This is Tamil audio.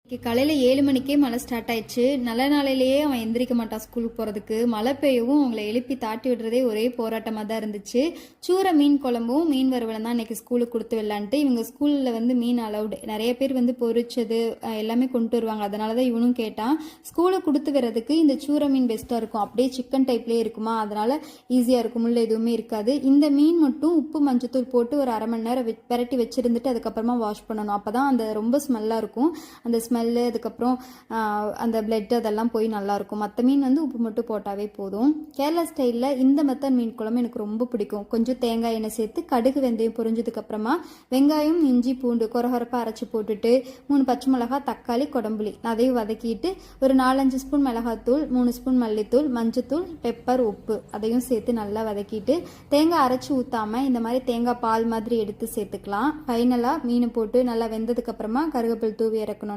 இன்னைக்கு காலையில் 7 மணிக்கே மழை ஸ்டார்ட் ஆயிடுச்சு. நல்ல நாளையிலேயே அவன் எந்திரிக்க மாட்டான் ஸ்கூலுக்கு போகிறதுக்கு. மழை பெய்யவும் அவங்கள எழுப்பி தாட்டி விடுறதே ஒரே போராட்டமாக தான் இருந்துச்சு. சூற மீன் குழம்பும் மீன் வறுவலும் தான் இன்றைக்கி ஸ்கூலுக்கு கொடுத்து விடலான்ட்டு. இவங்க ஸ்கூலில் மீன் அலவுடு, நிறைய பேர் பொரிச்சது எல்லாமே கொண்டு வருவாங்க. அதனால தான் இவனும் கேட்டான். ஸ்கூலுக்கு கொடுத்து விடுறதுக்கு இந்த சூற மீன் பெஸ்ட்டாக இருக்கும். அப்படியே சிக்கன் டைப்லேயே இருக்குமா, அதனால் ஈஸியாக இருக்கும். முள்ள எதுவுமே இருக்காது. இந்த மீன் மட்டும் உப்பு மஞ்சத்தூள் போட்டு ஒரு அரை மணி நேரம் பெரட்டி வச்சுருந்துட்டு அதுக்கப்புறமா வாஷ் பண்ணணும். அப்போ தான் அந்த ரொம்ப ஸ்மெல்லாக இருக்கும். அந்த ஸ்மெல்லு, அதுக்கப்புறம் அந்த பிளட் அதெல்லாம் போய் நல்லாயிருக்கும். மற்ற மீன் உப்பு மட்டும் போட்டாவே போதும். கேரளா ஸ்டைலில் இந்த மெத்தட் மீன் குழம்பு எனக்கு ரொம்ப பிடிக்கும். கொஞ்சம் தேங்காய் எண்ணெய் சேர்த்து கடுகு வெந்தயம் பொரிஞ்சதுக்கப்புறமா வெங்காயம் இஞ்சி பூண்டு கொரகொரப்பாக அரைச்சி போட்டுட்டு 3 பச்சை மிளகாய் தக்காளி கொடம்புளி அதையும் வதக்கிட்டு ஒரு 4-5 ஸ்பூன் மிளகாத்தூள் 3 ஸ்பூன் மல்லித்தூள் மஞ்சத்தூள் பெப்பர் உப்பு அதையும் சேர்த்து நல்லா வதக்கிட்டு தேங்காய் அரைச்சி ஊற்றாமல் இந்த மாதிரி தேங்காய் பால் மாதிரி எடுத்து சேர்த்துக்கலாம். ஃபைனலாக மீனை போட்டு நல்லா வெந்ததுக்கப்புறமா கருவேப்பிலை தூவி இறக்கணும்னு